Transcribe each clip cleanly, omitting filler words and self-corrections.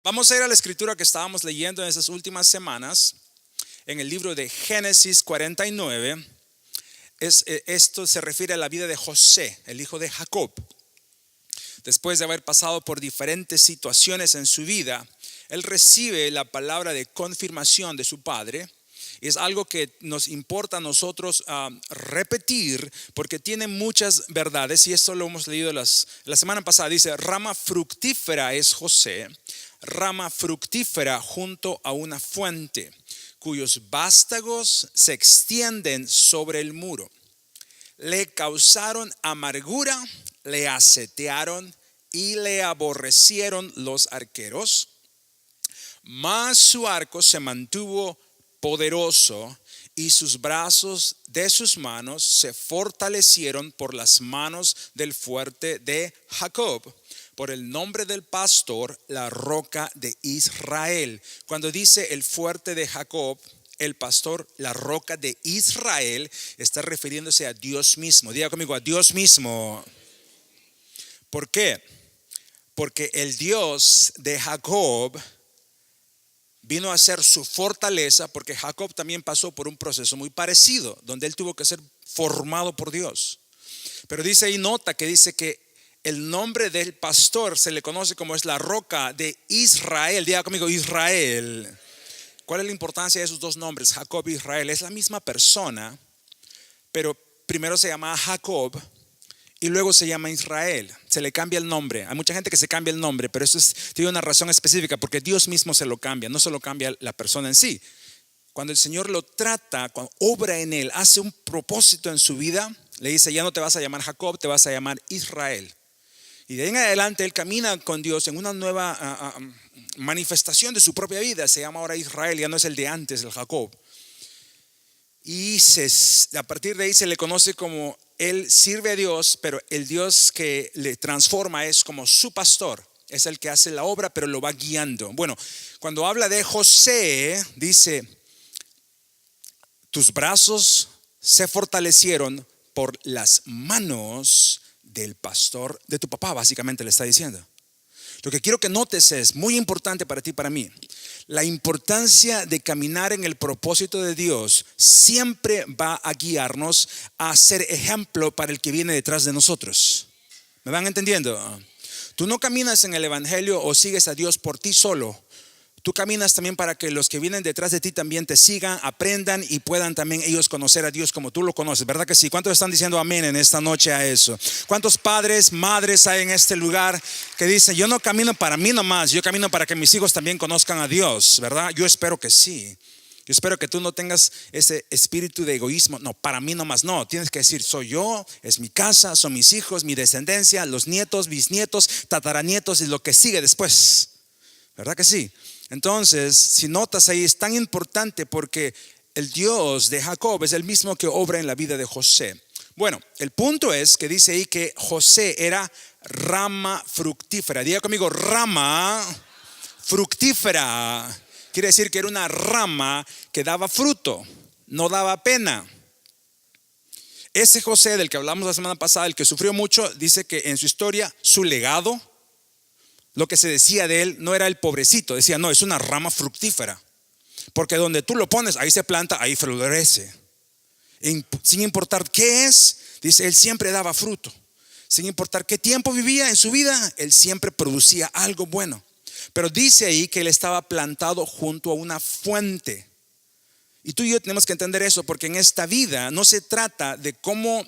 Vamos a ir a la escritura que estábamos leyendo en estas últimas semanas, en el libro de Génesis 49. Esto se refiere a la vida de José, el hijo de Jacob. Después de haber pasado por diferentes situaciones en su vida, él recibe la palabra de confirmación de su padre. Y es algo que nos importa a nosotros repetir, porque tiene muchas verdades. Y esto lo hemos leído la semana pasada. Dice: rama fructífera es José, rama fructífera junto a una fuente, cuyos vástagos se extienden sobre el muro. Le causaron amargura, le asetearon y le aborrecieron los arqueros. Mas su arco se mantuvo poderoso, y sus brazos de sus manos se fortalecieron por las manos del fuerte de Jacob, por el nombre del pastor, la roca de Israel. Cuando dice el fuerte de Jacob, el pastor, la roca de Israel, está refiriéndose a Dios mismo. Diga conmigo: a Dios mismo. ¿Por qué? Porque el Dios de Jacob vino a ser su fortaleza, porque Jacob también pasó por un proceso muy parecido, donde él tuvo que ser formado por Dios. Pero dice ahí, nota que dice que el nombre del pastor se le conoce como es la roca de Israel. Diga conmigo: Israel. ¿Cuál es la importancia de esos dos nombres, Jacob e Israel? Es la misma persona, pero primero se llama Jacob y luego se llama Israel. Se le cambia el nombre. Hay mucha gente que se cambia el nombre, pero eso tiene una razón específica, porque Dios mismo se lo cambia, no se lo cambia la persona en sí. Cuando el Señor lo trata, cuando obra en él, hace un propósito en su vida, le dice: ya no te vas a llamar Jacob, te vas a llamar Israel. Y de ahí en adelante él camina con Dios en una nueva manifestación de su propia vida. Se llama ahora Israel, ya no es el de antes, el Jacob. Y a partir de ahí se le conoce como él sirve a Dios, pero el Dios que le transforma es como su pastor. Es el que hace la obra, pero lo va guiando. Bueno, cuando habla de José, dice: tus brazos se fortalecieron por las manos del pastor de tu papá. Básicamente le está diciendo. Lo que quiero que notes es muy importante para ti y para mí. La importancia de caminar en el propósito de Dios siempre va a guiarnos a ser ejemplo para el que viene detrás de nosotros. ¿Me van entendiendo? Tú no caminas en el evangelio o sigues a Dios por ti solo. Tú caminas también para que los que vienen detrás de ti también te sigan, aprendan y puedan también ellos conocer a Dios como tú lo conoces. ¿Verdad que sí? ¿Cuántos están diciendo amén en esta noche a eso? ¿Cuántos padres, madres hay en este lugar que dicen: yo no camino para mí nomás, yo camino para que mis hijos también conozcan a Dios? ¿Verdad? Yo espero que sí. Yo espero que tú no tengas ese espíritu de egoísmo. No, para mí nomás. No, tienes que decir: soy yo, es mi casa, son mis hijos, mi descendencia, los nietos, bisnietos, tataranietos y lo que sigue después. ¿Verdad que sí? Entonces, si notas ahí, es tan importante porque el Dios de Jacob es el mismo que obra en la vida de José. Bueno, el punto es que dice ahí que José era rama fructífera. Diga conmigo: rama fructífera. Quiere decir que era una rama que daba fruto, no daba pena. Ese José del que hablamos la semana pasada, el que sufrió mucho, dice que en su historia, su legado, lo que se decía de él no era el pobrecito, decía: no, es una rama fructífera, porque donde tú lo pones, ahí se planta, ahí florece. Sin importar qué es, dice, él siempre daba fruto. Sin importar qué tiempo vivía en su vida, él siempre producía algo bueno. Pero dice ahí que él estaba plantado junto a una fuente. Y tú y yo tenemos que entender eso, porque en esta vida no se trata de cómo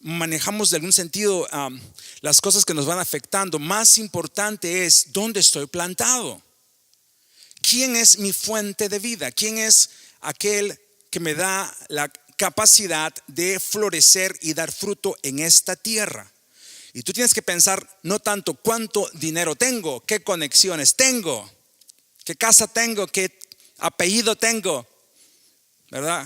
manejamos de algún sentido las cosas que nos van afectando. Más importante es dónde estoy plantado. ¿Quién es mi fuente de vida? ¿Quién es aquel que me da la capacidad de florecer y dar fruto en esta tierra? Y tú tienes que pensar no tanto cuánto dinero tengo, qué conexiones tengo, qué casa tengo, qué apellido tengo, ¿verdad?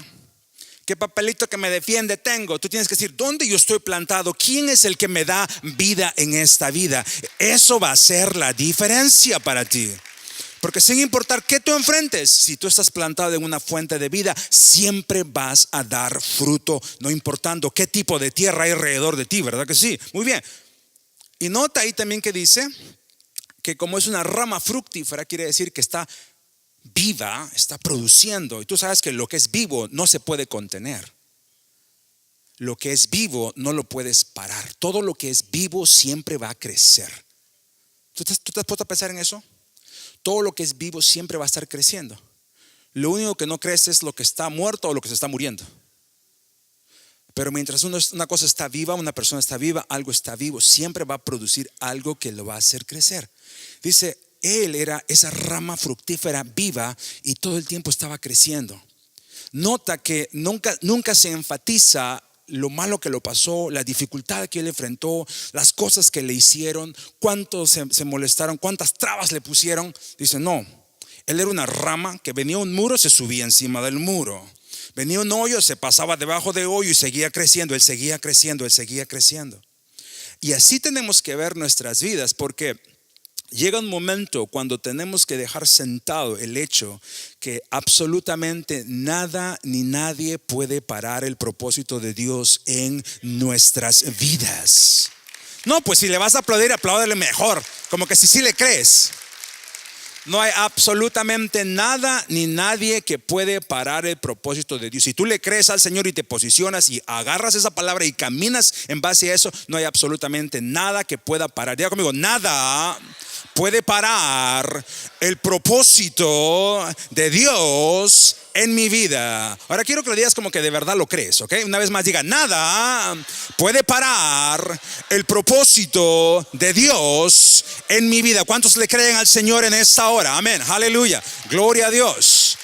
¿Qué papelito que me defiende tengo? Tú tienes que decir: ¿dónde yo estoy plantado? ¿Quién es el que me da vida en esta vida? Eso va a ser la diferencia para ti. Porque sin importar qué tú enfrentes, si tú estás plantado en una fuente de vida, siempre vas a dar fruto, no importando qué tipo de tierra hay alrededor de ti, ¿verdad que sí? Muy bien. Y nota ahí también que dice que como es una rama fructífera, quiere decir que está viva, está produciendo. Y tú sabes que lo que es vivo no se puede contener. Lo que es vivo no lo puedes parar. Todo lo que es vivo siempre va a crecer. ¿Tú te has puesto a pensar en eso? Todo lo que es vivo siempre va a estar creciendo. Lo único que no crece es lo que está muerto o lo que se está muriendo. Pero mientras una cosa está viva, una persona está viva, algo está vivo, siempre va a producir algo que lo va a hacer crecer. Dice, él era esa rama fructífera viva y todo el tiempo estaba creciendo. Nota que nunca se enfatiza lo malo que lo pasó, la dificultad que él enfrentó, las cosas que le hicieron, cuántos se molestaron, cuántas trabas le pusieron. Dice, no, él era una rama que venía un muro, se subía encima del muro. Venía un hoyo, se pasaba debajo de hoyo y seguía creciendo. Él seguía creciendo, él seguía creciendo. Y así tenemos que ver nuestras vidas, porque llega un momento cuando tenemos que dejar sentado el hecho que absolutamente nada ni nadie puede parar el propósito de Dios en nuestras vidas. No, pues si le vas a aplaudir, apláudele mejor, como que si sí le crees. No hay absolutamente nada ni nadie que puede parar el propósito de Dios. Si tú le crees al Señor y te posicionas y agarras esa palabra y caminas en base a eso, no hay absolutamente nada que pueda parar. Diga conmigo, nada puede parar el propósito de Dios en mi vida. Ahora quiero que lo digas como que de verdad lo crees, ¿ok? Una vez más diga, nada puede parar el propósito de Dios en mi vida. ¿Cuántos le creen al Señor en esta hora? Amén, aleluya, gloria a Dios.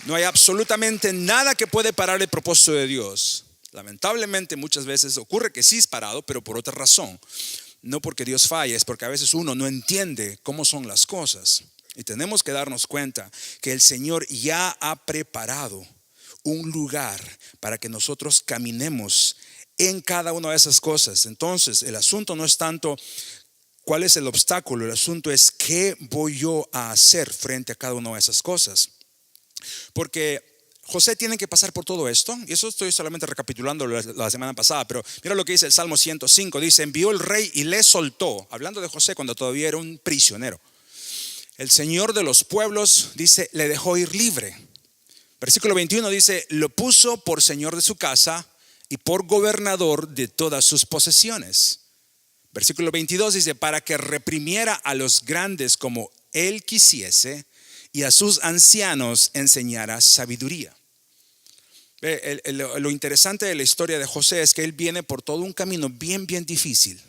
No hay absolutamente nada que puede parar el propósito de Dios. Lamentablemente muchas veces ocurre que sí es parado, pero por otra razón. No porque Dios falle, es porque a veces uno no entiende cómo son las cosas. Y tenemos que darnos cuenta que el Señor ya ha preparado un lugar para que nosotros caminemos en cada una de esas cosas. Entonces el asunto no es tanto cuál es el obstáculo, el asunto es qué voy yo a hacer frente a cada una de esas cosas. Porque José tiene que pasar por todo esto, y eso estoy solamente recapitulando la semana pasada, pero mira lo que dice el Salmo 105, dice, envió el rey y le soltó, hablando de José cuando todavía era un prisionero. El Señor de los pueblos, dice, le dejó ir libre. Versículo 21 dice, lo puso por señor de su casa y por gobernador de todas sus posesiones. Versículo 22 dice, para que reprimiera a los grandes como él quisiese y a sus ancianos enseñara sabiduría. Lo interesante de la historia de José es que él viene por todo un camino bien difícil.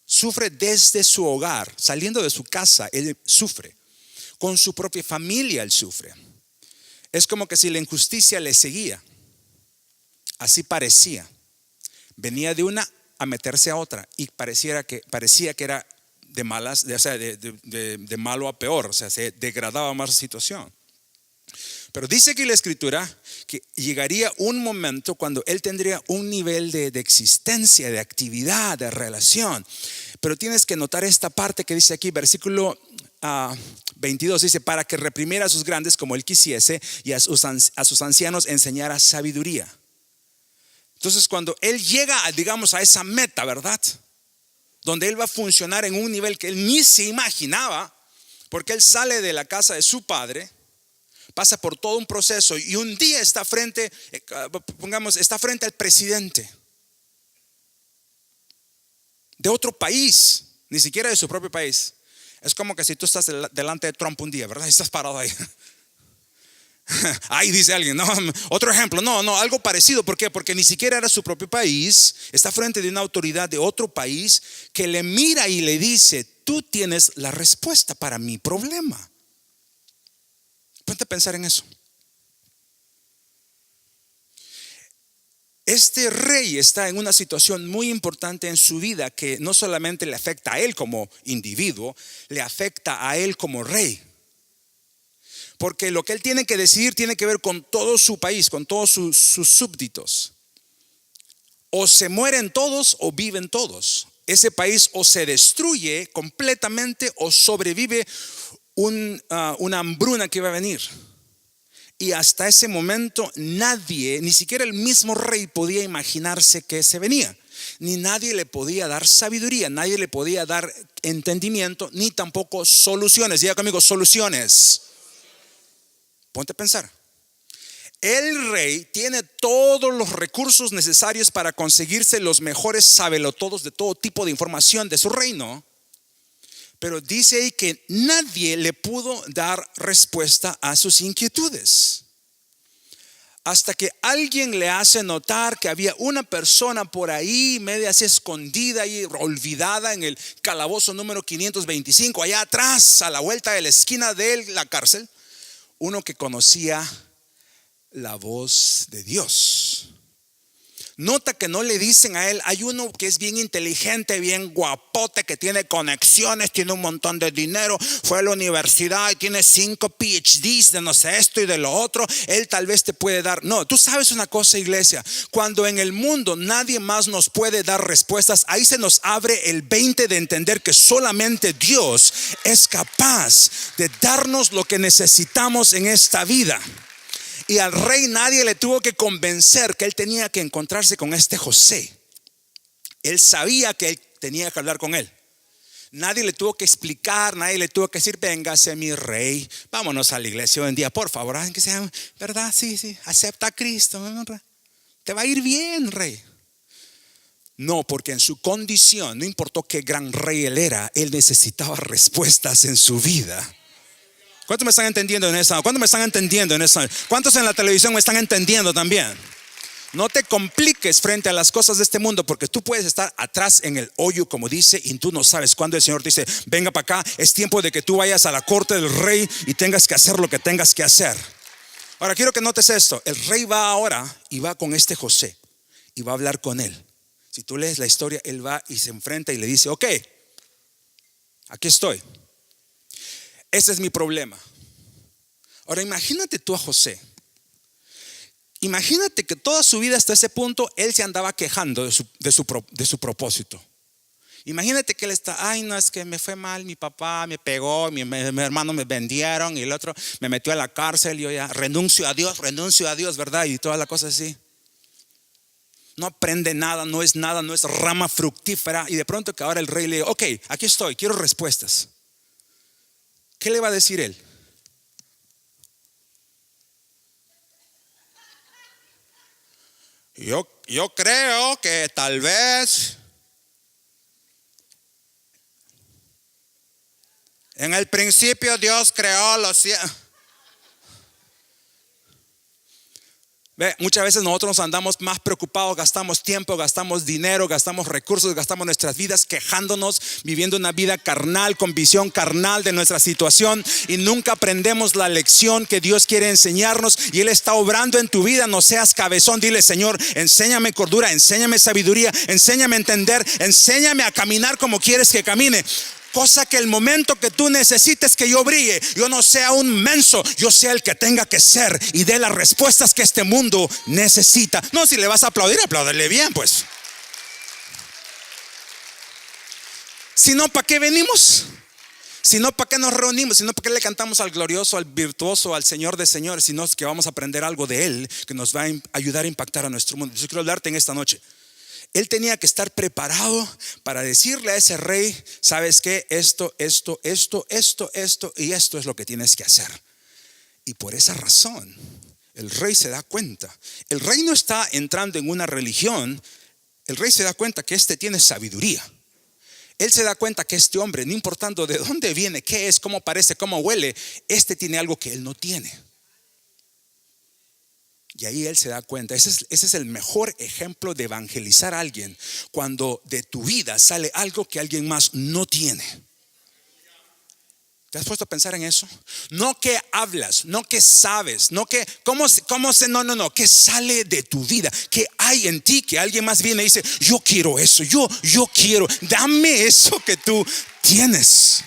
Sufre desde su hogar, saliendo de su casa, él sufre. Con su propia familia él sufre. Es como que si la injusticia le seguía. Así parecía. Venía de una a meterse a otra y parecía que era de malas, o sea, de malo a peor, o sea, se degradaba más la situación. Pero dice aquí la escritura que llegaría un momento cuando él tendría un nivel de existencia, de actividad, de relación. Pero tienes que notar esta parte que dice aquí, versículo 22, dice, para que reprimiera a sus grandes como él quisiese y a sus ancianos enseñara sabiduría. Entonces cuando él llega, digamos, a esa meta, ¿verdad? Donde él va a funcionar en un nivel que él ni se imaginaba, porque él sale de la casa de su padre, pasa por todo un proceso y un día está frente al presidente de otro país, ni siquiera de su propio país. Es como que si tú estás delante de Trump un día, ¿verdad? Y estás parado ahí. Ahí dice alguien, no, otro ejemplo, no, algo parecido. ¿Por qué? Porque ni siquiera era su propio país. Está frente de una autoridad de otro país que le mira y le dice, tú tienes la respuesta para mi problema. Ponte a pensar en eso. Este rey está en una situación muy importante en su vida que no solamente le afecta a él como individuo, le afecta a él como rey. Porque lo que él tiene que decidir tiene que ver con todo su país, con todos sus súbditos. O se mueren todos o viven todos. Ese país o se destruye completamente o sobrevive una hambruna que va a venir. Y hasta ese momento nadie, ni siquiera el mismo rey, podía imaginarse que se venía. Ni nadie le podía dar sabiduría, nadie le podía dar entendimiento, ni tampoco soluciones. Diga conmigo, soluciones. Ponte a pensar. El rey tiene todos los recursos necesarios para conseguirse los mejores sabelotodos de todo tipo de información de su reino. Pero dice ahí que nadie le pudo dar respuesta a sus inquietudes. Hasta que alguien le hace notar que había una persona por ahí, media así escondida y olvidada en el calabozo número 525, allá atrás, a la vuelta de la esquina de la cárcel. Uno que conocía la voz de Dios. Nota que no le dicen a él, hay uno que es bien inteligente, bien guapote, que tiene conexiones, tiene un montón de dinero, fue a la universidad y tiene 5 PhDs de no sé esto y de lo otro, él tal vez te puede dar. No, tú sabes una cosa, iglesia, cuando en el mundo nadie más nos puede dar respuestas, ahí se nos abre el 20 de entender que solamente Dios es capaz de darnos lo que necesitamos en esta vida. Y al rey nadie le tuvo que convencer que él tenía que encontrarse con este José. Él sabía que él tenía que hablar con él. Nadie le tuvo que explicar, nadie le tuvo que decir, véngase mi rey, vámonos a la iglesia hoy en día, por favor, que sea verdad, sí, acepta a Cristo, te va a ir bien, rey. No, porque en su condición, no importó qué gran rey él era, él necesitaba respuestas en su vida. ¿Cuántos me están entendiendo en eso? ¿Cuántos me están entendiendo en eso? ¿Cuántos en la televisión me están entendiendo también? No te compliques frente a las cosas de este mundo, porque tú puedes estar atrás en el hoyo, como dice, y tú no sabes cuándo el Señor te dice, venga para acá, es tiempo de que tú vayas a la corte del rey y tengas que hacer lo que tengas que hacer. Ahora quiero que notes esto. El rey va ahora y va con este José y va a hablar con él. Si tú lees la historia, él va y se enfrenta y le dice, ok, aquí estoy. Ese es mi problema. Ahora imagínate tú a José. Imagínate que toda su vida hasta ese punto él se andaba quejando de su propósito. Imagínate que él está, ay no, es que me fue mal, mi papá me pegó, mi hermano me vendieron y el otro me metió a la cárcel. Yo ya renuncio a Dios, ¿verdad? Y toda la cosa así. No aprende nada, no es rama fructífera. Y de pronto que ahora el rey le dice, ok, aquí estoy, quiero respuestas. ¿Qué le va a decir él? Yo creo que tal vez en el principio Dios creó los cielos. Muchas veces nosotros andamos más preocupados, gastamos tiempo, gastamos dinero, gastamos recursos, gastamos nuestras vidas quejándonos, viviendo una vida carnal, con visión carnal de nuestra situación, y nunca aprendemos la lección que Dios quiere enseñarnos. Y Él está obrando en tu vida. No seas cabezón, dile, Señor, enséñame cordura, enséñame sabiduría, enséñame a entender, enséñame a caminar como quieres que camine. Cosa que el momento que tú necesites que yo brille, yo no sea un menso, yo sea el que tenga que ser y dé las respuestas que este mundo necesita. No, si le vas a aplaudir, apláudele bien pues. Si no, ¿para qué venimos? Si no, ¿para qué nos reunimos? Si no, ¿para qué le cantamos al glorioso, al virtuoso, al Señor de señores? Si no, es que vamos a aprender algo de Él que nos va a ayudar a impactar a nuestro mundo. Yo quiero hablarte en esta noche. Él tenía que estar preparado para decirle a ese rey, ¿sabes qué? Esto y esto es lo que tienes que hacer. Y por esa razón el rey se da cuenta. El rey no está entrando en una religión. El rey se da cuenta que este tiene sabiduría. Él se da cuenta que este hombre, no importando de dónde viene, qué es, cómo parece, cómo huele, este tiene algo que él no tiene. Y ahí él se da cuenta. Ese es el mejor ejemplo de evangelizar a alguien, cuando de tu vida sale algo que alguien más no tiene. ¿Te has puesto a pensar en eso? No que hablas, no que sabes, no que no, que sale de tu vida, que hay en ti, que alguien más viene y dice, yo quiero eso, yo quiero, dame eso que tú tienes.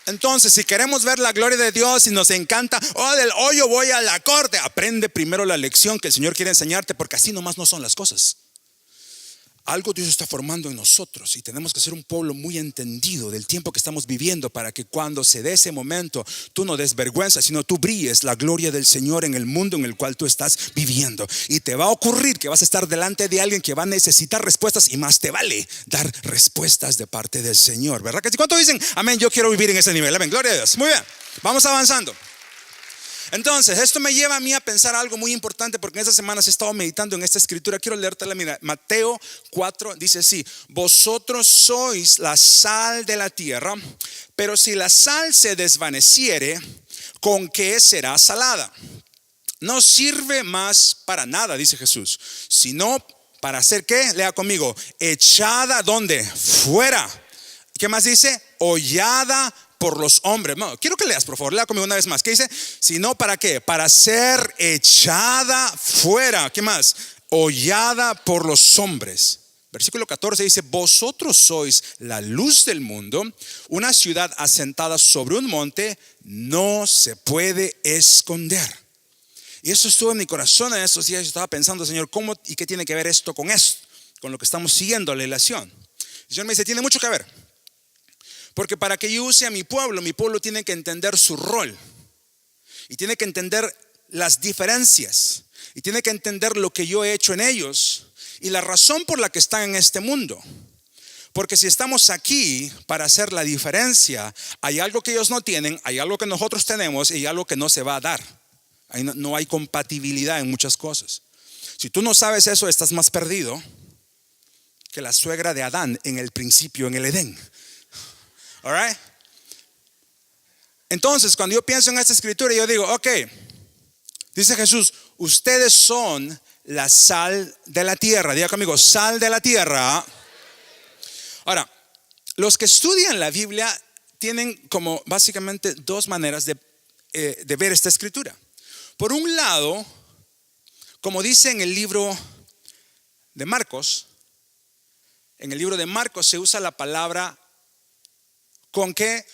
Entonces, si queremos ver la gloria de Dios y nos encanta, del hoyo voy a la corte, aprende primero la lección que el Señor quiere enseñarte, porque así nomás no son las cosas. algo Dios está formando en nosotros y tenemos que ser un pueblo muy entendido del tiempo que estamos viviendo para que cuando se dé ese momento tú no des vergüenza, sino tú brilles la gloria del Señor en el mundo en el cual tú estás viviendo. Y te va a ocurrir que vas a estar delante de alguien que va a necesitar respuestas y más te vale dar respuestas de parte del Señor, ¿verdad? ¿Cuántos dicen amén? Yo quiero vivir en ese nivel. Amén, gloria a Dios. Muy bien, vamos avanzando. Entonces, esto me lleva a mí a pensar algo muy importante, porque en estas semanas he estado meditando en esta escritura. Quiero leértela. Mira, Mateo 4 dice así: vosotros sois la sal de la tierra, pero si la sal se desvaneciere, ¿con qué será salada? No sirve más para nada, dice Jesús, sino para hacer ¿qué? Lea conmigo: echada, ¿dónde? Fuera. ¿Qué más dice? Hollada por los hombres. No, quiero que leas, por favor, lea conmigo una vez más. ¿Qué dice? Sino para qué? Para ser echada fuera. ¿Qué más? Hollada por los hombres. Versículo 14 dice: vosotros sois la luz del mundo. Una ciudad asentada sobre un monte no se puede esconder. Y eso estuvo en mi corazón en estos días. Yo estaba pensando, Señor, ¿cómo y qué tiene que ver esto con lo que estamos siguiendo, la relación? El Señor me dice: tiene mucho que ver. Porque para que yo use a mi pueblo tiene que entender su rol. Y tiene que entender las diferencias. Y tiene que entender lo que yo he hecho en ellos. Y la razón por la que están en este mundo. Porque si estamos aquí para hacer la diferencia, hay algo que ellos no tienen, hay algo que nosotros tenemos y hay algo que no se va a dar. No hay compatibilidad en muchas cosas. Si tú no sabes eso, estás más perdido que la suegra de Adán en el principio, en el Edén. All right? Entonces, cuando yo pienso en esta escritura, yo digo, ok, dice Jesús, ustedes son la sal de la tierra. Diga conmigo, sal de la tierra. Ahora, los que estudian la Biblia tienen como básicamente dos maneras de ver esta escritura. Por un lado, como dice en el libro de Marcos, se usa la palabra con que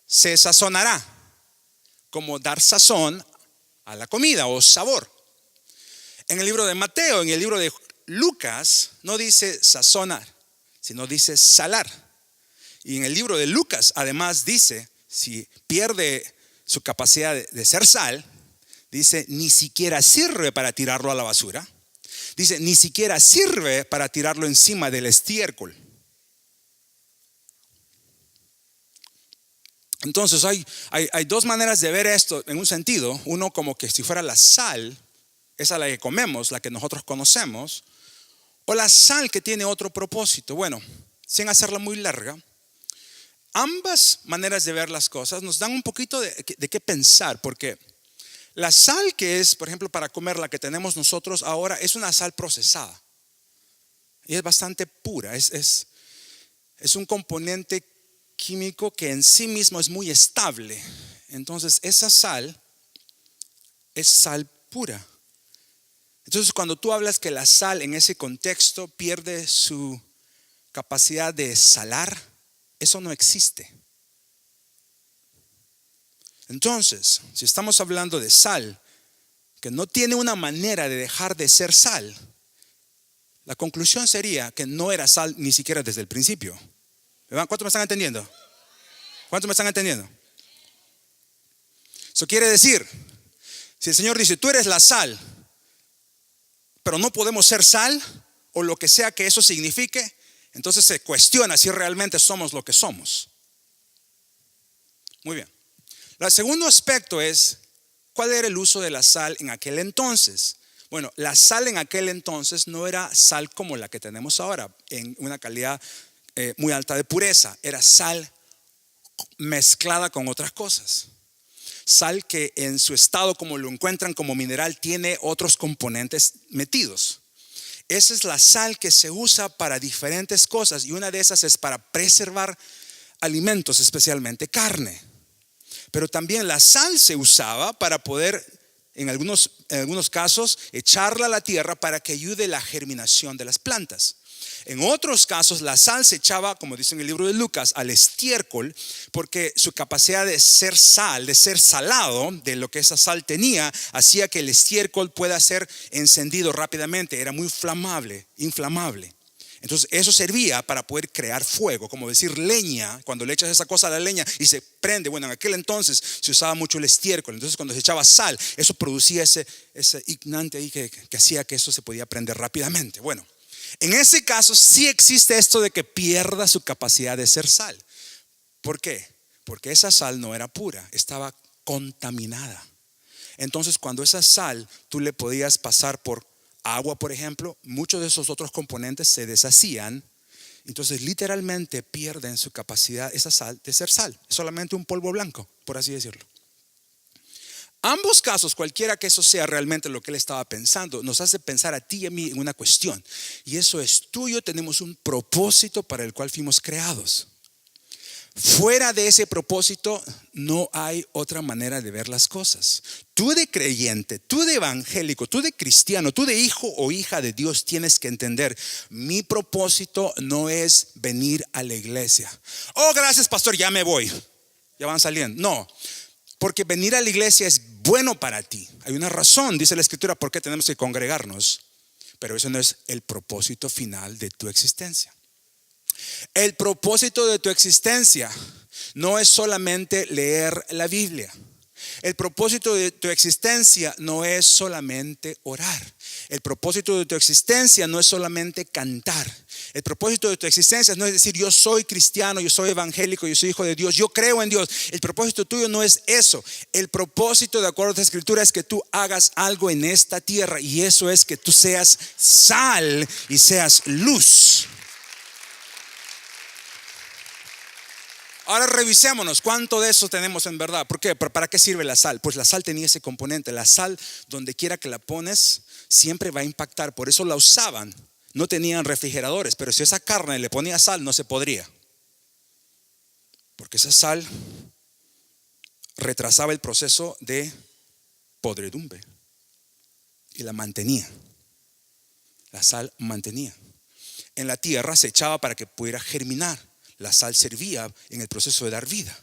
se sazonará, como dar sazón a la comida o sabor. En el libro de Mateo, en el libro de Lucas, no dice sazonar, sino dice salar. Y en el libro de Lucas, además dice, si pierde su capacidad de ser sal, dice, ni siquiera sirve para tirarlo a la basura. Dice, ni siquiera sirve para tirarlo encima del estiércol. Entonces hay dos maneras de ver esto en un sentido. Uno como que si fuera la sal, esa la que comemos, la que nosotros conocemos, o la sal que tiene otro propósito. Bueno, sin hacerla muy larga, ambas maneras de ver las cosas nos dan un poquito de qué pensar, porque la sal que es, por ejemplo, para comer, la que tenemos nosotros ahora, es una sal procesada y es bastante pura. Es un componente químico que en sí mismo es muy estable. Entonces esa sal es sal pura. Entonces cuando tú hablas que la sal en ese contexto pierde su capacidad de salar, eso no existe. Entonces, si estamos hablando de sal que no tiene una manera de dejar de ser sal, la conclusión sería que no era sal ni siquiera desde el principio. ¿Cuántos me están entendiendo? ¿Cuántos me están entendiendo? Eso quiere decir, si el Señor dice, tú eres la sal, pero no podemos ser sal, o lo que sea que eso signifique, entonces se cuestiona si realmente somos lo que somos. Muy bien. El segundo aspecto es, ¿cuál era el uso de la sal en aquel entonces? Bueno, la sal en aquel entonces no era sal como la que tenemos ahora, en una calidad muy alta de pureza. Era sal mezclada con otras cosas. Sal que en su estado, como lo encuentran como mineral, tiene otros componentes metidos. Esa es la sal que se usa para diferentes cosas, y una de esas es para preservar alimentos, especialmente carne. Pero también la sal se usaba para poder, en algunos casos, echarla a la tierra para que ayude la germinación de las plantas. En otros casos la sal se echaba, como dice en el libro de Lucas, al estiércol, porque su capacidad de ser sal, de ser salado, de lo que esa sal tenía, hacía que el estiércol pueda ser encendido rápidamente. Era muy inflamable. Entonces eso servía para poder crear fuego, como decir leña. Cuando le echas esa cosa a la leña y se prende. Bueno, en aquel entonces se usaba mucho el estiércol. Entonces cuando se echaba sal, eso producía ese ignante ahí que hacía que eso se podía prender rápidamente. Bueno, en ese caso sí existe esto de que pierda su capacidad de ser sal. ¿Por qué? Porque esa sal no era pura, estaba contaminada. Entonces cuando esa sal tú le podías pasar por agua, por ejemplo, muchos de esos otros componentes se deshacían. Entonces literalmente pierden su capacidad, esa sal, de ser sal. Es solamente un polvo blanco, por así decirlo. Ambos casos, cualquiera que eso sea realmente lo que él estaba pensando, nos hace pensar a ti y a mí en una cuestión. Y eso es: tú y yo tenemos un propósito para el cual fuimos creados. Fuera de ese propósito no hay otra manera de ver las cosas. Tú de creyente, tú de evangélico, tú de cristiano, tú de hijo o hija de Dios tienes que entender: mi propósito no es venir a la iglesia. Oh, gracias pastor, ya me voy. Ya van saliendo. No, porque venir a la iglesia es bueno para ti. Hay una razón, dice la escritura, por qué tenemos que congregarnos. Pero eso no es el propósito final de tu existencia. El propósito de tu existencia no es solamente leer la Biblia. El propósito de tu existencia no es solamente orar. El propósito de tu existencia no es solamente cantar. El propósito de tu existencia no es decir: yo soy cristiano, yo soy evangélico, yo soy hijo de Dios, yo creo en Dios. El propósito tuyo no es eso. El propósito, de acuerdo a la escritura, es que tú hagas algo en esta tierra, y eso es que tú seas sal y seas luz. Ahora revisémonos cuánto de eso tenemos en verdad. ¿Por qué? ¿Para qué sirve la sal? Pues la sal tenía ese componente. La sal, donde quiera que la pones, siempre va a impactar. Por eso la usaban. No tenían refrigeradores, pero si esa carne le ponía sal, no se podría. Porque esa sal retrasaba el proceso de podredumbre y la mantenía. La sal mantenía. En la tierra se echaba para que pudiera germinar. La sal servía en el proceso de dar vida.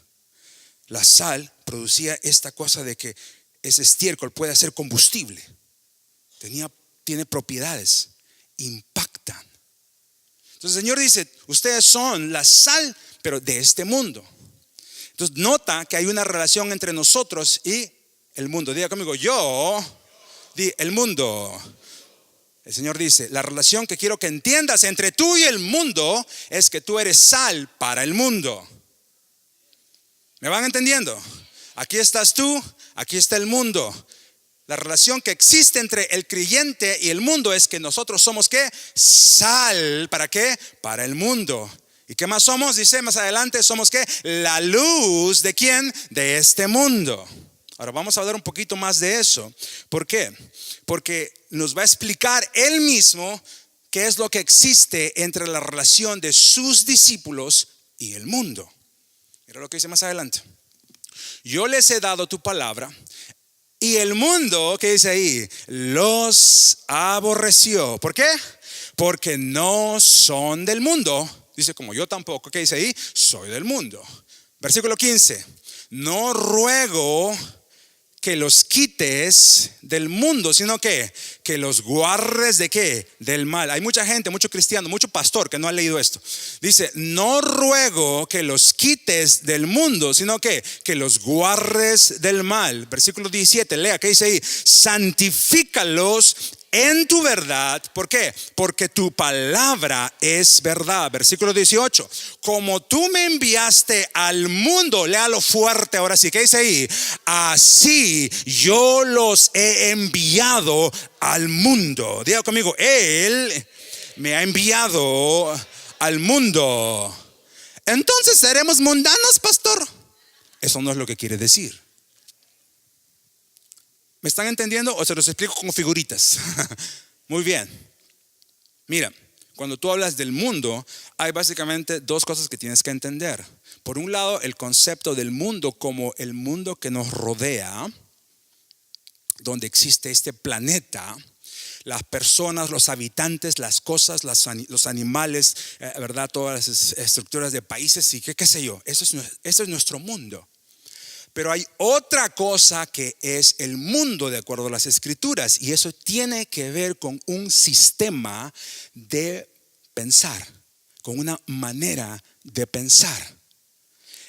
La sal producía esta cosa de que ese estiércol puede hacer combustible. Tiene propiedades, impactan. Entonces el Señor dice: ustedes son la sal, pero de este mundo. Entonces nota que hay una relación entre nosotros y el mundo. Diga conmigo: el mundo. El Señor dice: la relación que quiero que entiendas entre tú y el mundo es que tú eres sal para el mundo. ¿Me van entendiendo? Aquí estás tú, aquí está el mundo. La relación que existe entre el creyente y el mundo es que nosotros somos ¿qué? Sal. ¿Para qué? Para el mundo. ¿Y qué más somos? Dice más adelante, somos ¿qué? La luz. ¿De quién? De este mundo. Ahora vamos a hablar un poquito más de eso. ¿Por qué? Porque nos va a explicar él mismo qué es lo que existe entre la relación de sus discípulos y el mundo. Mira lo que dice más adelante: yo les he dado tu palabra, y el mundo, ¿qué dice ahí? Los aborreció. ¿Por qué? Porque no son del mundo. Dice: como yo tampoco, ¿qué dice ahí? Soy del mundo. Versículo 15: no ruego que los quites del mundo, sino que los guardes ¿de qué? Del mal. Hay mucha gente, mucho cristiano, mucho pastor que no ha leído esto. Dice: no ruego que los quites del mundo, sino que los guardes del mal. Versículo 17, lea, ¿qué dice ahí? Santifícalos en tu verdad. ¿Por qué? Porque tu palabra es verdad. Versículo 18: como tú me enviaste al mundo, léalo fuerte ahora sí, ¿qué dice ahí? Así yo los he enviado al mundo. Diga conmigo: Él me ha enviado al mundo. Entonces, ¿seremos mundanos, pastor? Eso no es lo que quiere decir. ¿Me están entendiendo o se los explico con figuritas? Muy bien. Mira, cuando tú hablas del mundo, hay básicamente dos cosas que tienes que entender. Por un lado, el concepto del mundo como el mundo que nos rodea, donde existe este planeta, las personas, los habitantes, las cosas, los animales, ¿verdad? Todas las estructuras de países y qué sé yo. Eso es nuestro mundo. Pero hay otra cosa que es el mundo de acuerdo a las escrituras, y eso tiene que ver con un sistema de pensar, con una manera de pensar.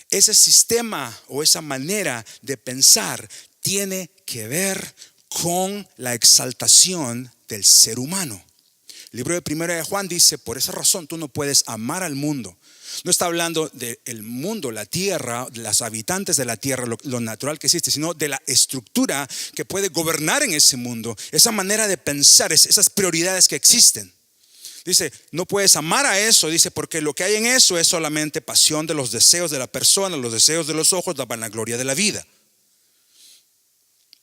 Ese sistema o esa manera de pensar tiene que ver con la exaltación del ser humano. El libro de 1 de Juan dice: por esa razón tú no puedes amar al mundo. No está hablando del mundo, la tierra, de los habitantes de la tierra, lo natural que existe, sino de la estructura que puede gobernar en ese mundo, esa manera de pensar, esas prioridades que existen. Dice, no puedes amar a eso, dice, porque lo que hay en eso es solamente pasión de los deseos de la persona, los deseos de los ojos, la vanagloria de la vida.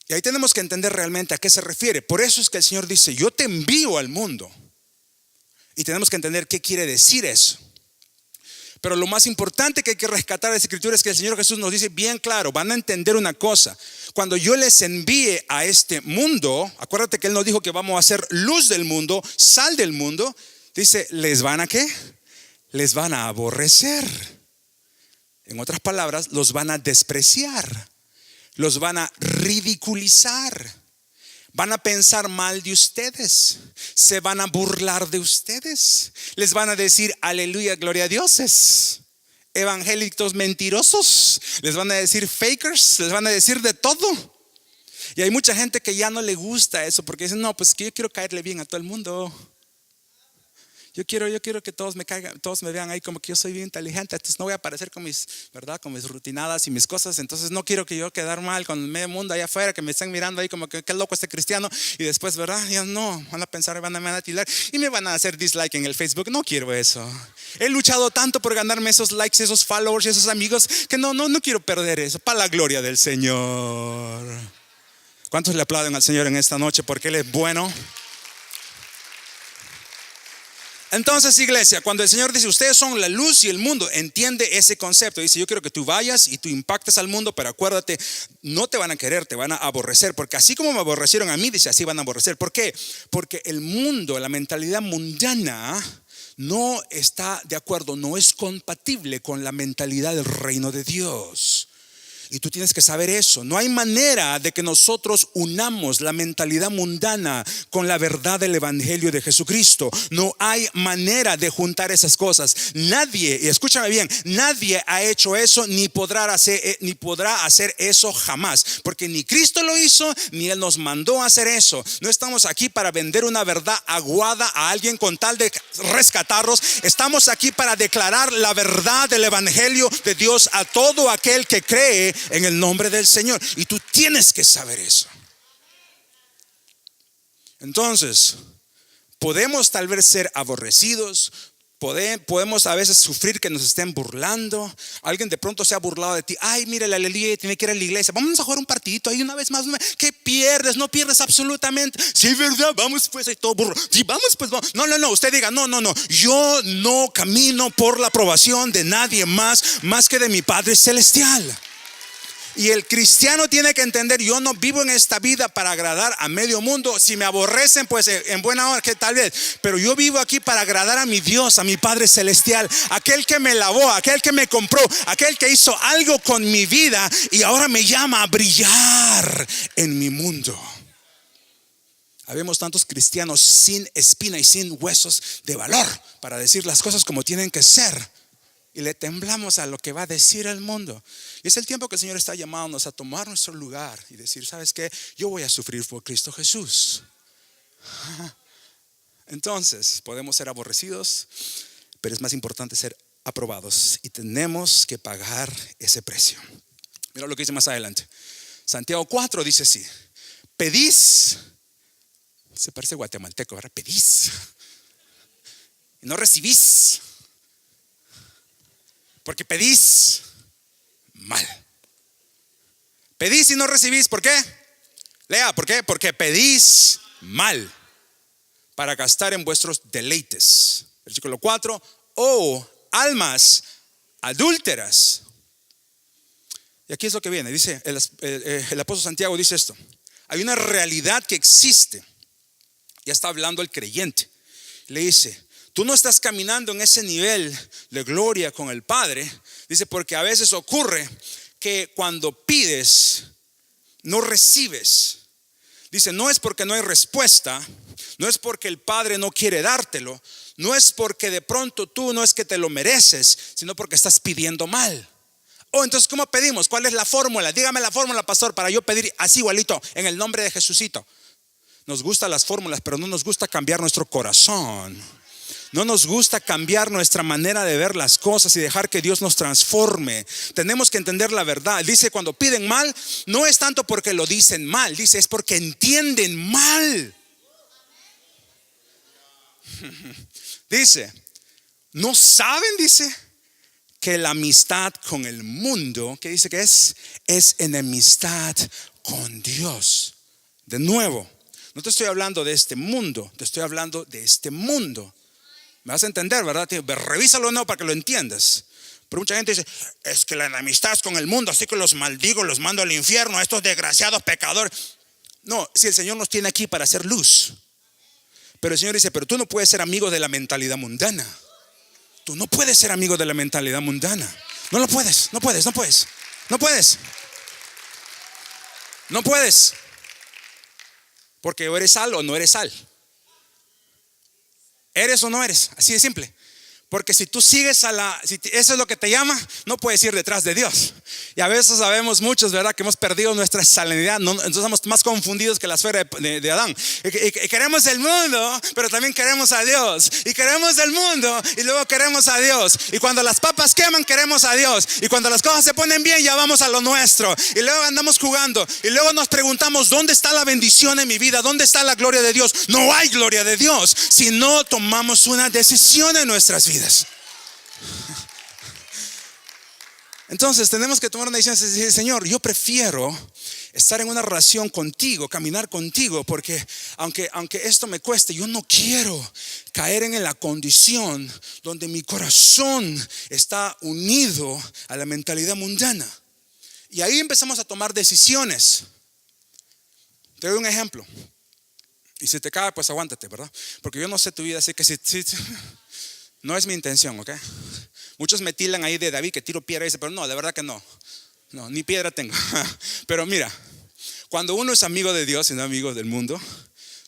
Y ahí tenemos que entender realmente a qué se refiere. Por eso es que el Señor dice: yo te envío al mundo. Y tenemos que entender qué quiere decir eso. Pero lo más importante que hay que rescatar de la Escritura es que el Señor Jesús nos dice bien claro: van a entender una cosa. Cuando yo les envíe a este mundo, acuérdate que Él nos dijo que vamos a ser luz del mundo, sal del mundo. Dice, ¿les van a qué? Les van a aborrecer. En otras palabras, los van a despreciar, los van a ridiculizar, van a pensar mal de ustedes, se van a burlar de ustedes, les van a decir aleluya, gloria a dioses, evangélicos mentirosos, les van a decir fakers, les van a decir de todo. Y hay mucha gente que ya no le gusta eso, porque dicen, no, pues que yo quiero caerle bien a todo el mundo. Yo quiero que todos me vean ahí como que yo soy bien inteligente. Entonces no voy a aparecer con mis rutinadas y mis cosas. Entonces no quiero que yo quedar mal con el medio mundo allá afuera, que me estén mirando ahí como que qué loco este cristiano. Y después, ¿verdad? Ya no, van a pensar, me van a tildar y me van a hacer dislike en el Facebook. No quiero eso. He luchado tanto por ganarme esos likes, esos followers, esos amigos, que no quiero perder eso. Para la gloria del Señor. ¿Cuántos le aplauden al Señor en esta noche porque Él es bueno? Entonces, iglesia, cuando el Señor dice ustedes son la luz y el mundo, entiende ese concepto. Dice, yo quiero que tú vayas y tú impactes al mundo, pero acuérdate, no te van a querer, te van a aborrecer, porque así como me aborrecieron a mí, dice, así van a aborrecer. ¿Por qué? Porque el mundo, la mentalidad mundana no está de acuerdo, no es compatible con la mentalidad del reino de Dios. Y tú tienes que saber eso. No hay manera de que nosotros unamos la mentalidad mundana con la verdad del evangelio de Jesucristo. No hay manera de juntar esas cosas. Nadie, y escúchame bien, nadie ha hecho eso ni podrá hacer eso jamás. Porque ni Cristo lo hizo, ni Él nos mandó a hacer eso. No estamos aquí para vender una verdad aguada a alguien con tal de rescatarlos. Estamos aquí para declarar la verdad del evangelio de Dios a todo aquel que cree en el nombre del Señor. Y tú tienes que saber eso. Entonces, podemos tal vez ser aborrecidos, podemos a veces sufrir que nos estén burlando. Alguien de pronto se ha burlado de ti. Ay, mira, la aleluya, tiene que ir a la iglesia. Vamos a jugar un partidito ahí una vez más. ¿Qué pierdes? No pierdes absolutamente. Sí, verdad, vamos pues, ahí todo burro. Sí, vamos pues, vamos. No, usted diga, no. Yo no camino por la aprobación de nadie más que de mi Padre Celestial. Y el cristiano tiene que entender, yo no vivo en esta vida para agradar a medio mundo. Si me aborrecen, pues en buena hora, que tal vez. Pero yo vivo aquí para agradar a mi Dios, a mi Padre Celestial, aquel que me lavó, aquel que me compró, aquel que hizo algo con mi vida y ahora me llama a brillar en mi mundo. Habemos tantos cristianos sin espina y sin huesos de valor para decir las cosas como tienen que ser. Y le temblamos a lo que va a decir el mundo. Y es el tiempo que el Señor está llamándonos a tomar nuestro lugar y decir, ¿sabes qué? Yo voy a sufrir por Cristo Jesús. Entonces, podemos ser aborrecidos, pero es más importante ser aprobados. Y tenemos que pagar ese precio. Mira lo que dice más adelante. Santiago 4 dice así: pedís. Se parece guatemalteco, ¿verdad? Pedís y no recibís, porque pedís mal. Pedís y no recibís. ¿Por qué? Lea, ¿por qué? Porque pedís mal para gastar en vuestros deleites. Versículo 4. Oh, almas adúlteras. Y aquí es lo que viene. Dice el apóstol Santiago, dice esto: hay una realidad que existe. Ya está hablando el creyente. Le dice, tú no estás caminando en ese nivel de gloria con el Padre. Dice, porque a veces ocurre que cuando pides, no recibes. Dice, no es porque no hay respuesta, no es porque el Padre no quiere dártelo, no es porque de pronto tú no es que te lo mereces, sino porque estás pidiendo mal. Entonces, ¿cómo pedimos? ¿Cuál es la fórmula? Dígame la fórmula, pastor, para yo pedir así igualito, en el nombre de Jesucito. Nos gustan las fórmulas, pero no nos gusta cambiar nuestro corazón. No nos gusta cambiar nuestra manera de ver las cosas y dejar que Dios nos transforme. Tenemos que entender la verdad. Dice, cuando piden mal, no es tanto porque lo dicen mal, dice, es porque entienden mal. Dice, no saben, dice, que la amistad con el mundo, que dice que es enemistad con Dios. De nuevo, no te estoy hablando de este mundo, te estoy hablando de este mundo. Me vas a entender, ¿verdad? Revísalo de nuevo para que lo entiendas. Pero mucha gente dice, es que la enemistad es con el mundo, así que los maldigo, los mando al infierno, a estos desgraciados pecadores. No, si el Señor nos tiene aquí para hacer luz. Pero el Señor dice, pero tú no puedes ser amigo de la mentalidad mundana. Tú no puedes ser amigo de la mentalidad mundana. No lo puedes, no puedes. No puedes. Porque o eres sal o no eres sal. ¿Eres o no eres? Así de simple. Porque si tú sigues si eso es lo que te llama, no puedes ir detrás de Dios. Y a veces sabemos muchos, ¿verdad?, que hemos perdido nuestra salinidad. Entonces estamos más confundidos que la esfera de Adán. Y queremos el mundo, pero también queremos a Dios. Y queremos el mundo y luego queremos a Dios. Y cuando las papas queman, queremos a Dios. Y cuando las cosas se ponen bien, ya vamos a lo nuestro. Y luego andamos jugando. Y luego nos preguntamos, ¿dónde está la bendición en mi vida? ¿Dónde está la gloria de Dios? No hay gloria de Dios si no tomamos una decisión en nuestras vidas. Entonces tenemos que tomar una decisión y decir, Señor, yo prefiero estar en una relación contigo, caminar contigo, porque aunque esto me cueste, yo no quiero caer en la condición donde mi corazón está unido a la mentalidad mundana. Y ahí empezamos a tomar decisiones. Te doy un ejemplo. Y si te cae, pues aguántate, ¿verdad? Porque yo no sé tu vida, así que si no es mi intención, ¿ok? Muchos me tildan ahí de David que tiro piedra y dice, pero no, de verdad que no, ni piedra tengo. Pero mira, cuando uno es amigo de Dios y no amigo del mundo,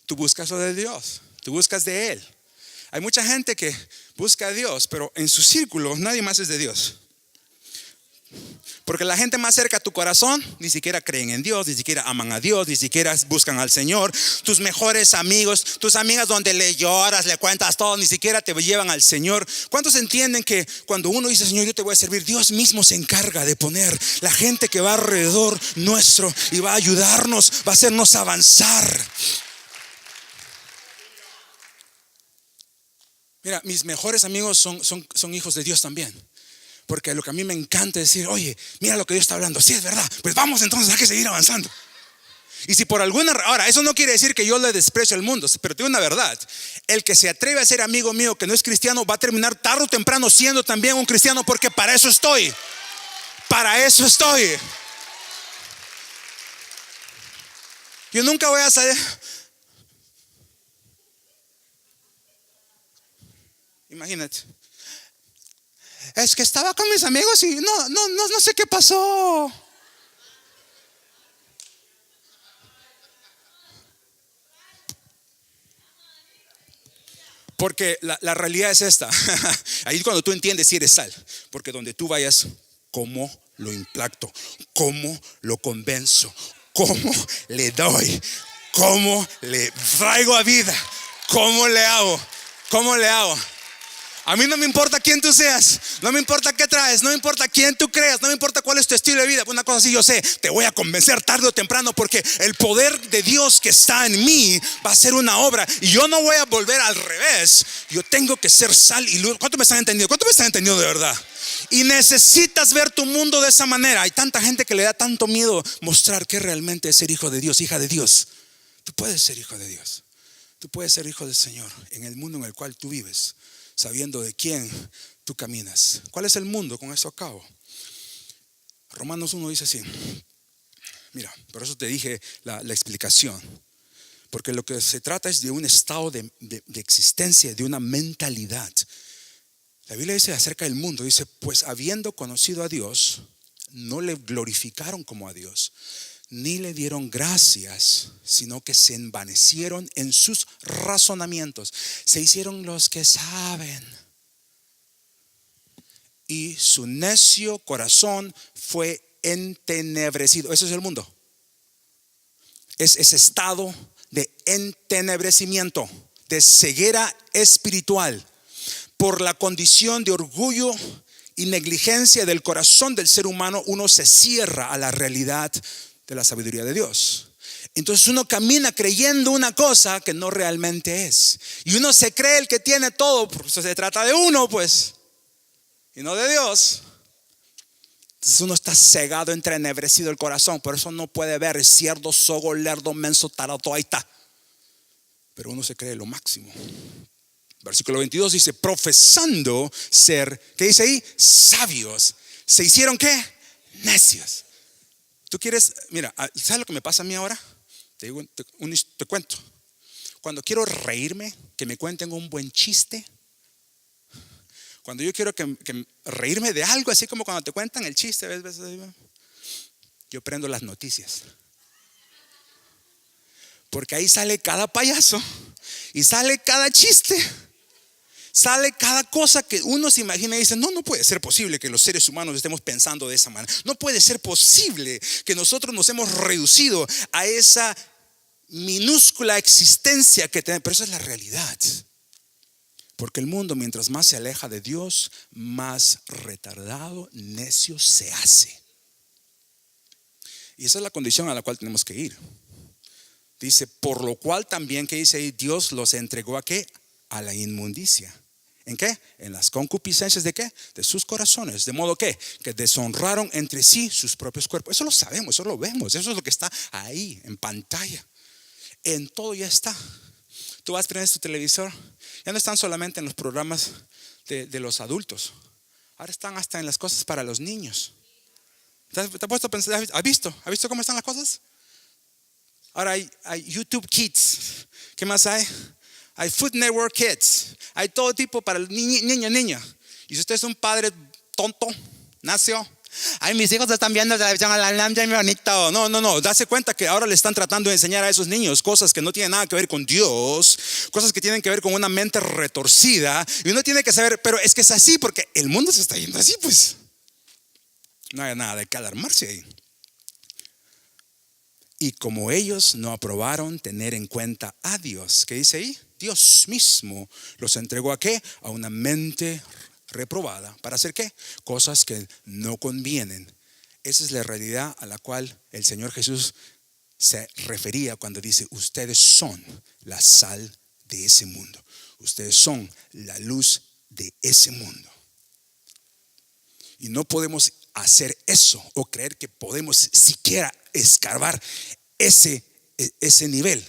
tú buscas lo de Dios, tú buscas de Él. Hay mucha gente que busca a Dios, pero en su círculo nadie más es de Dios. Porque la gente más cerca a tu corazón ni siquiera creen en Dios, ni siquiera aman a Dios, ni siquiera buscan al Señor. Tus mejores amigos, tus amigas donde le lloras, le cuentas todo, ni siquiera te llevan al Señor. ¿Cuántos entienden que cuando uno dice, Señor, yo te voy a servir, Dios mismo se encarga de poner la gente que va alrededor nuestro y va a ayudarnos, va a hacernos avanzar? Mira, mis mejores amigos son hijos de Dios también. Porque lo que a mí me encanta es decir, oye, mira lo que Dios está hablando. Sí, es verdad, pues vamos entonces, hay que seguir avanzando. Y si por alguna, ahora eso no quiere decir que yo le desprecio al mundo, pero te digo una verdad, el que se atreve a ser amigo mío que no es cristiano va a terminar tarde o temprano siendo también un cristiano, porque para eso estoy. Yo nunca voy a salir. Imagínate, es que estaba con mis amigos y no sé qué pasó. Porque la realidad es esta. Ahí cuando tú entiendes si eres sal. Porque donde tú vayas, ¿cómo lo impacto? ¿Cómo lo convenzo? ¿Cómo le doy? ¿Cómo le traigo a vida? ¿Cómo le hago? A mí no me importa quién tú seas, no me importa qué traes, no me importa quién tú creas, no me importa cuál es tu estilo de vida. Una cosa así yo sé, te voy a convencer tarde o temprano, porque el poder de Dios que está en mí va a hacer una obra y yo no voy a volver al revés. Yo tengo que ser sal y luz. ¿Cuánto me están entendiendo? ¿Cuánto me están entendiendo de verdad? Y necesitas ver tu mundo de esa manera. Hay tanta gente que le da tanto miedo mostrar que realmente es ser hijo de Dios, hija de Dios. Tú puedes ser hijo de Dios, tú puedes ser hijo del Señor en el mundo en el cual tú vives, sabiendo de quién tú caminas. ¿Cuál es el mundo? Con eso acabo. Romanos 1 dice así. Mira, por eso te dije la explicación. Porque lo que se trata es de un estado de existencia, de una mentalidad. La Biblia dice acerca del mundo, dice, pues habiendo conocido a Dios, no le glorificaron como a Dios, ni le dieron gracias, sino que se envanecieron en sus razonamientos. Se hicieron los que saben, y su necio corazón fue entenebrecido. Eso es el mundo. Es ese estado de entenebrecimiento, de ceguera espiritual, por la condición de orgullo y negligencia del corazón del ser humano. Uno se cierra a la realidad de la sabiduría de Dios. Entonces uno camina creyendo una cosa que no realmente es, y uno se cree el que tiene todo. Por eso se trata de uno, pues, y no de Dios. Entonces uno está cegado, entenebrecido el corazón. Por eso no puede ver cierto, sogo, lerdo, menso, tarato, ahí está. Pero uno se cree lo máximo. Versículo 22 dice: profesando ser, ¿qué dice ahí? Sabios, se hicieron ¿qué? Necios. Tú quieres, mira, ¿sabes lo que me pasa a mí ahora? Te cuento. Cuando quiero reírme, que me cuenten un buen chiste. Cuando yo quiero que reírme de algo, así como cuando te cuentan el chiste, ¿ves? Yo prendo las noticias, porque ahí sale cada payaso, y sale cada chiste, sale cada cosa que uno se imagina y dice: no puede ser posible que los seres humanos estemos pensando de esa manera. No puede ser posible que nosotros nos hemos reducido a esa minúscula existencia que tenemos. Pero esa es la realidad. Porque el mundo, mientras más se aleja de Dios, más retardado, necio se hace. Y esa es la condición a la cual tenemos que ir. Dice: por lo cual también, que dice ahí, Dios los entregó ¿a qué? A la inmundicia. ¿En qué? En las concupiscencias de ¿qué? De sus corazones. De modo que deshonraron entre sí sus propios cuerpos. Eso lo sabemos, eso lo vemos. Eso es lo que está ahí en pantalla. En todo ya está. Tú vas a prender tu televisor, ya no están solamente en los programas de los adultos. Ahora están hasta en las cosas para los niños. ¿Te has puesto a pensar? ¿Has visto cómo están las cosas? Ahora hay YouTube Kids. ¿Qué más hay? Hay Food Network Kids. Hay todo tipo para el niño. Y si usted es un padre tonto, nació: ay, mis hijos están viendo televisión a la lambda, mi bonito. No. Dase cuenta que ahora le están tratando de enseñar a esos niños cosas que no tienen nada que ver con Dios, cosas que tienen que ver con una mente retorcida. Y uno tiene que saber, pero es que es así porque el mundo se está yendo así, pues. No hay nada de que alarmarse ahí. Y como ellos no aprobaron tener en cuenta a Dios, ¿qué dice ahí? Dios mismo los entregó ¿a qué? A una mente reprobada. ¿Para hacer qué? Cosas que no convienen. Esa es la realidad a la cual el Señor Jesús se refería cuando dice: ustedes son la sal de ese mundo. Ustedes son la luz de ese mundo. Y no podemos hacer eso o creer que podemos siquiera escarbar ese nivel,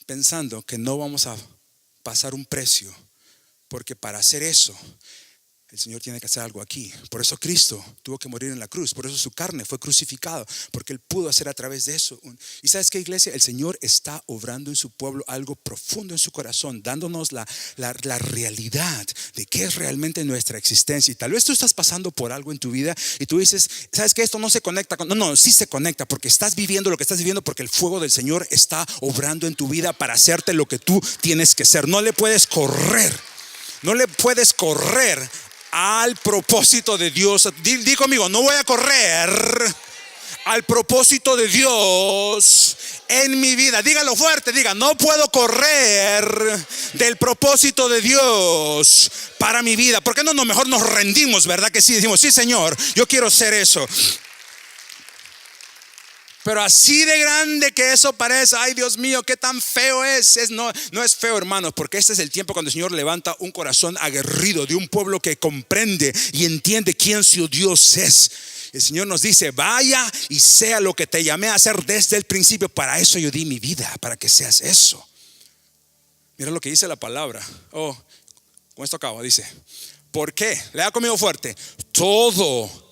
pensando que no vamos a pasar un precio. Porque para hacer eso, el Señor tiene que hacer algo aquí. Por eso Cristo tuvo que morir en la cruz. Por eso su carne fue crucificada, porque Él pudo hacer a través de eso. Y ¿sabes qué, iglesia? El Señor está obrando en su pueblo algo profundo en su corazón, dándonos la realidad de qué es realmente nuestra existencia. Y tal vez tú estás pasando por algo en tu vida y tú dices: ¿sabes qué? Esto no se conecta con... No, sí se conecta, porque estás viviendo lo que estás viviendo, porque el fuego del Señor está obrando en tu vida para hacerte lo que tú tienes que ser. No le puedes correr al propósito de Dios. Di conmigo: no voy a correr al propósito de Dios en mi vida. Dígalo fuerte, diga: no puedo correr del propósito de Dios para mi vida. ¿Por qué no mejor nos rendimos? ¿Verdad que sí? Decimos: sí, Señor, yo quiero ser eso. Pero así de grande que eso parece, ay, Dios mío, qué tan feo es. No es feo, hermanos, porque este es el tiempo cuando el Señor levanta un corazón aguerrido de un pueblo que comprende y entiende quién su Dios es. El Señor nos dice: vaya y sea lo que te llamé a hacer desde el principio. Para eso yo di mi vida, para que seas eso. Mira lo que dice la palabra. Con esto acabo. Dice: ¿por qué? Lea conmigo fuerte. Todo.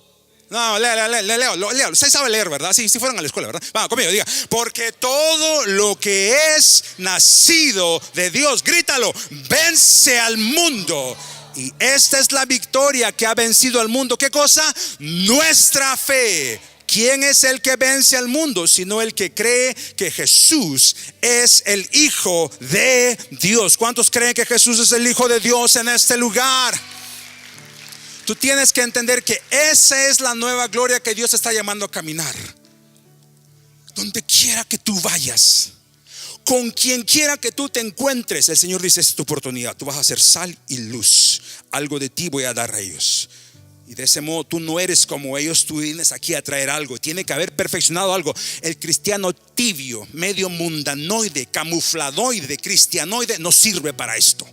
No, leo. Usted sabe leer, ¿verdad? Si fueron a la escuela, ¿verdad? Vamos conmigo, diga: porque todo lo que es nacido de Dios, grítalo, vence al mundo. Y esta es la victoria que ha vencido al mundo. ¿Qué cosa? Nuestra fe. ¿quién es el que vence al mundo? Sino el que cree que Jesús es el Hijo de Dios. ¿Cuántos creen que Jesús es el Hijo de Dios en este lugar? Tú tienes que entender que esa es la nueva gloria que Dios está llamando a caminar. Donde quiera que tú vayas, con quien quiera que tú te encuentres, el Señor dice: es tu oportunidad, tú vas a ser sal y luz. Algo de ti voy a dar a ellos. Y de ese modo tú no eres como ellos, tú vienes aquí a traer algo. Tiene que haber perfeccionado algo. El cristiano tibio, medio mundanoide, camufladoide, cristianoide, no sirve para esto.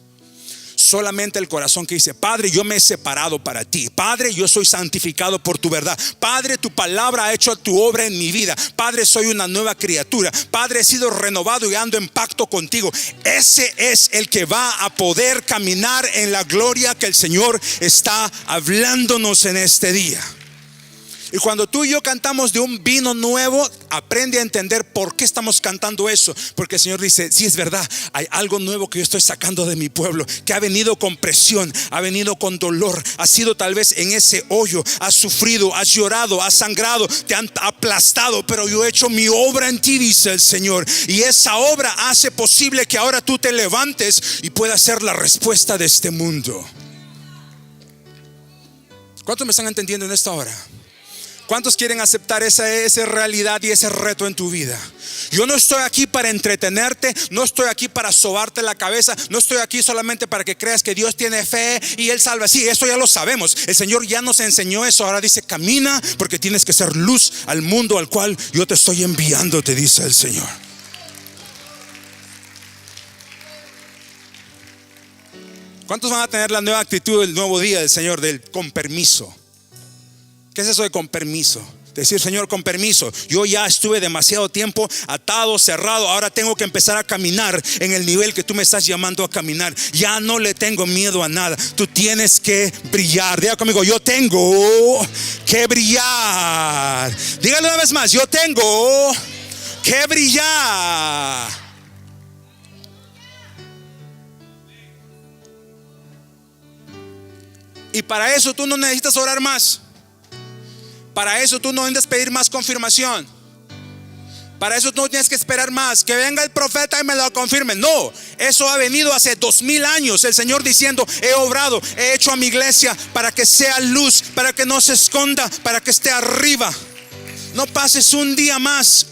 Solamente el corazón que dice: Padre, yo me he separado para ti. Padre, yo soy santificado por tu verdad. Padre, tu palabra ha hecho tu obra en mi vida. Padre, soy una nueva criatura. Padre, he sido renovado y ando en pacto contigo. Ese es el que va a poder caminar en la gloria que el Señor está hablándonos en este día. Y cuando tú y yo cantamos de un vino nuevo, aprende a entender por qué estamos cantando eso. Porque el Señor dice: sí, es verdad, hay algo nuevo que yo estoy sacando de mi pueblo, que ha venido con presión, ha venido con dolor, ha sido tal vez en ese hoyo, has sufrido, has llorado, has sangrado, te han aplastado, pero yo he hecho mi obra en ti, dice el Señor. Y esa obra hace posible que ahora tú te levantes y puedas ser la respuesta de este mundo. ¿Cuántos me están entendiendo en esta hora? ¿Cuántos quieren aceptar esa realidad y ese reto en tu vida? Yo no estoy aquí para entretenerte, no estoy aquí para sobarte la cabeza, no estoy aquí solamente para que creas que Dios tiene fe y Él salva. Sí, eso ya lo sabemos. El Señor ya nos enseñó eso. Ahora dice: camina, porque tienes que ser luz al mundo al cual yo te estoy enviando, te dice el Señor. ¿Cuántos van a tener la nueva actitud del nuevo día del Señor, del con permiso? ¿Qué es eso de con permiso? Decir: Señor, con permiso, yo ya estuve demasiado tiempo atado, cerrado, ahora tengo que empezar a caminar en el nivel que tú me estás llamando a caminar. Ya no le tengo miedo a nada. Tú tienes que brillar. Diga conmigo: yo tengo que brillar. Dígalo una vez más: yo tengo que brillar. Y para eso tú no necesitas orar más. Para eso tú no necesitas pedir más confirmación. Para eso tú no tienes que esperar más que venga el profeta y me lo confirme. No, eso ha venido hace 2000 años. El Señor diciendo: he obrado, he hecho a mi iglesia para que sea luz, para que no se esconda, para que esté arriba. No pases un día más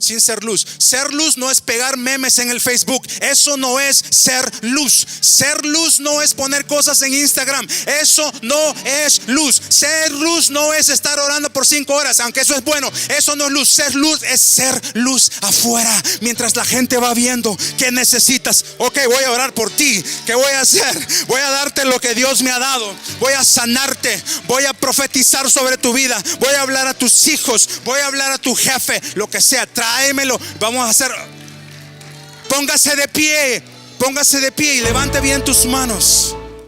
sin ser luz. Ser luz no es pegar memes en el Facebook. Eso no es ser luz. Ser luz no es poner cosas en Instagram. Eso no es luz. Ser luz no es estar orando por 5 horas, aunque eso es bueno. Eso no es luz. Ser luz es ser luz afuera, mientras la gente va viendo. ¿Qué necesitas? Ok, voy a orar por ti. ¿Qué voy a hacer? Voy a darte lo que Dios me ha dado. Voy a sanarte. Voy a profetizar sobre tu vida. Voy a hablar a tus hijos. Voy a hablar a tu jefe. Lo que sea, tráemelo. Vamos a hacer. Póngase de pie y levante bien tus manos.